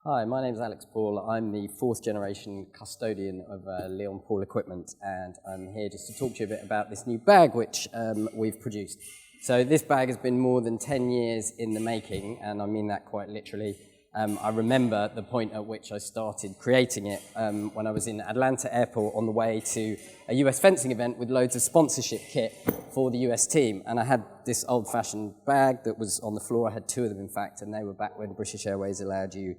Hi, my name is Alex Paul. I'm the fourth generation custodian of Leon Paul Equipment, and I'm here just to talk to you a bit about this new bag which we've produced. So this bag has been more than 10 years in the making, and I mean that quite literally. I remember the point at which I started creating it when I was in Atlanta Airport on the way to a US fencing event with loads of sponsorship kit for the US team. And I had this old-fashioned bag that was on the floor. I had two of them, in fact, and they were back when British Airways allowed you,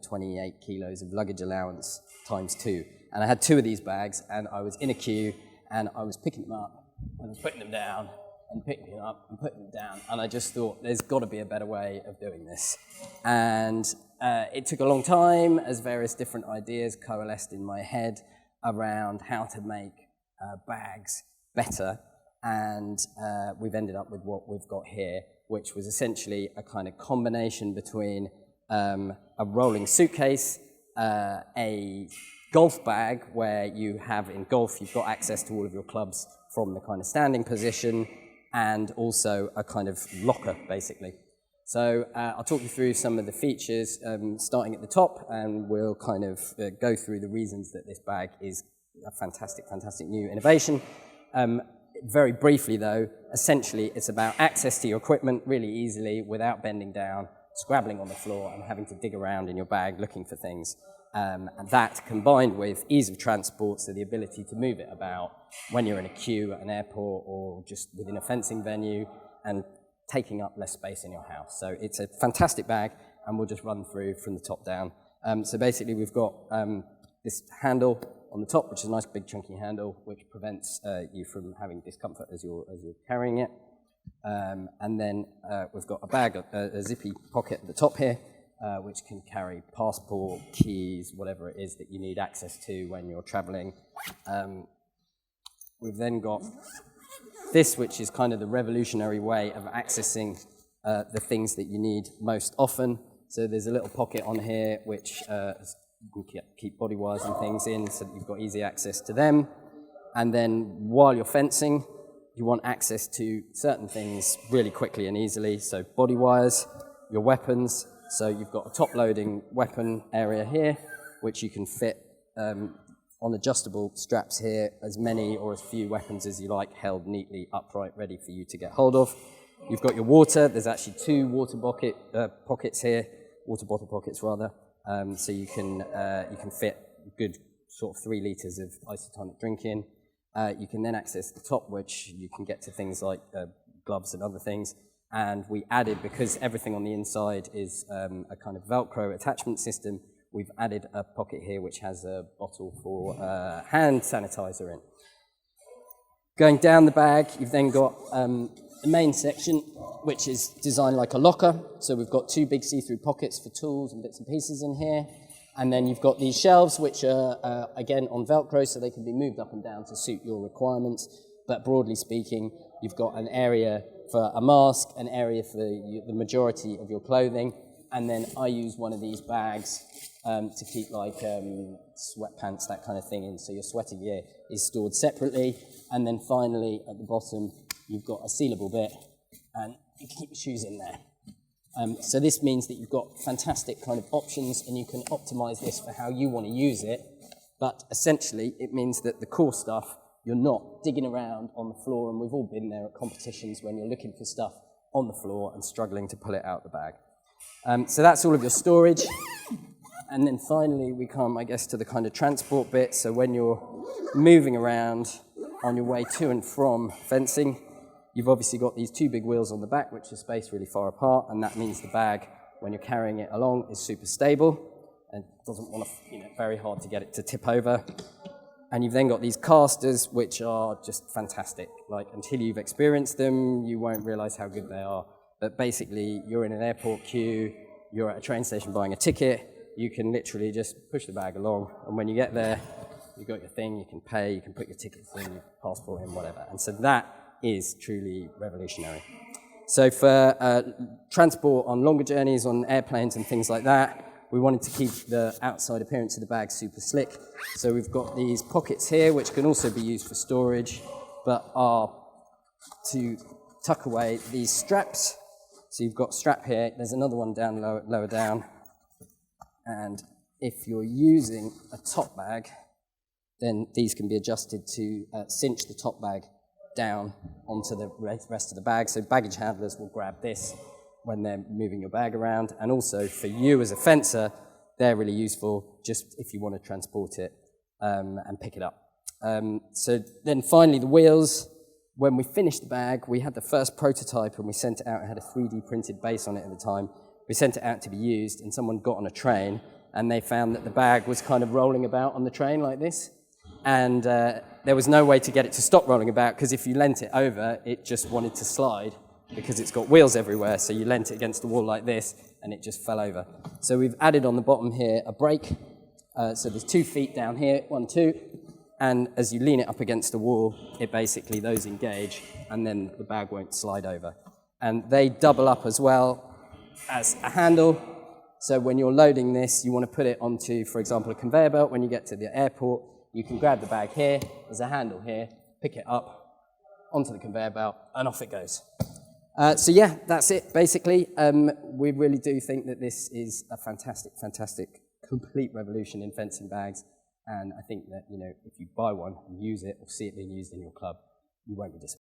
28 kilos of luggage allowance times two. And I had two of these bags, and I was in a queue, and I was picking them up, and I was putting them down, and picking them up, and putting them down. And I just thought, there's got to be a better way of doing this. And it took a long time as various different ideas coalesced in my head around how to make bags better. And we've ended up with what we've got here, which was essentially a kind of combination between a rolling suitcase, a golf bag where you have, in golf, you've got access to all of your clubs from the kind of standing position, and also a kind of locker, basically. So I'll talk you through some of the features, starting at the top, and we'll kind of go through the reasons that this bag is a fantastic, fantastic new innovation. Very briefly, though, essentially it's about access to your equipment really easily without bending down, scrabbling on the floor and having to dig around in your bag looking for things. And that combined with ease of transport, so the ability to move it about when you're in a queue at an airport or just within a fencing venue and taking up less space in your house. So it's a fantastic bag, and we'll just run through from the top down. So basically we've got this handle on the top, which is a nice big chunky handle, which prevents you from having discomfort as you're carrying it. And then we've got a bag, a zippy pocket at the top here, which can carry passport, keys, whatever it is that you need access to when you're traveling. We've then got this, which is kind of the revolutionary way of accessing the things that you need most often. So there's a little pocket on here, which you can keep body wires and things in, so that you've got easy access to them. And then while you're fencing, you want access to certain things really quickly and easily. So body wires, your weapons. So you've got a top-loading weapon area here, which you can fit on adjustable straps here, as many or as few weapons as you like, held neatly upright, ready for you to get hold of. You've got your water. There's actually two water pockets here, water bottle pockets rather. So you can fit a good sort of 3 liters of isotonic drink in. You can then access the top, which you can get to things like gloves and other things. And we added, because everything on the inside is a kind of Velcro attachment system, we've added a pocket here which has a bottle for hand sanitizer in. Going down the bag, you've then got the main section, which is designed like a locker. So we've got 2 big see-through pockets for tools and bits and pieces in here. And then you've got these shelves, which are, again, on Velcro, so they can be moved up and down to suit your requirements. But broadly speaking, you've got an area for a mask, an area for the majority of your clothing. And then I use one of these bags to keep like sweatpants, that kind of thing in. So your sweater gear is stored separately. And then finally, at the bottom, you've got a sealable bit, and you can keep your shoes in there. So this means that you've got fantastic kind of options, and you can optimize this for how you want to use it. But essentially, it means that the core stuff, you're not digging around on the floor, and we've all been there at competitions when you're looking for stuff on the floor and struggling to pull it out the bag. So that's all of your storage. And then finally, we come, I guess, to the kind of transport bit. So when you're moving around on your way to and from fencing, you've obviously got these 2 big wheels on the back, which are spaced really far apart, and that means the bag, when you're carrying it along, is super stable and doesn't want to, very hard to get it to tip over. And you've then got these casters, which are just fantastic. Like, until you've experienced them, you won't realize how good they are. But basically, you're in an airport queue, you're at a train station buying a ticket, you can literally just push the bag along, and when you get there, you've got your thing, you can pay, you can put your tickets in, your passport in, whatever. And so that is truly revolutionary. So for transport on longer journeys, on airplanes and things like that, we wanted to keep the outside appearance of the bag super slick. So we've got these pockets here, which can also be used for storage, but are to tuck away these straps. So you've got strap here, there's another one down lower down, And if you're using a top bag, then these can be adjusted to cinch the top bag down onto the rest of the bag. So baggage handlers will grab this when they're moving your bag around. And also for you as a fencer, they're really useful just if you want to transport it and pick it up. So then finally the wheels. When we finished the bag, we had the first prototype and we sent it out. It had a 3D printed base on it at the time. We sent it out to be used, and someone got on a train and they found that the bag was kind of rolling about on the train like this. And there was no way to get it to stop rolling about, because if you leant it over, it just wanted to slide because it's got wheels everywhere. So you leant it against the wall like this and it just fell over. So we've added on the bottom here a brake. So there's 2 feet down here, 1, 2. And as you lean it up against the wall, it basically, those engage and then the bag won't slide over. And they double up as well as a handle. So when you're loading this, you want to put it onto, for example, a conveyor belt. When you get to the airport, you can grab the bag here, there's a handle here, pick it up onto the conveyor belt, and off it goes. So yeah, that's it, basically. We really do think that this is a fantastic, fantastic, complete revolution in fencing bags. And I think that, if you buy one and use it or see it being used in your club, you won't be disappointed.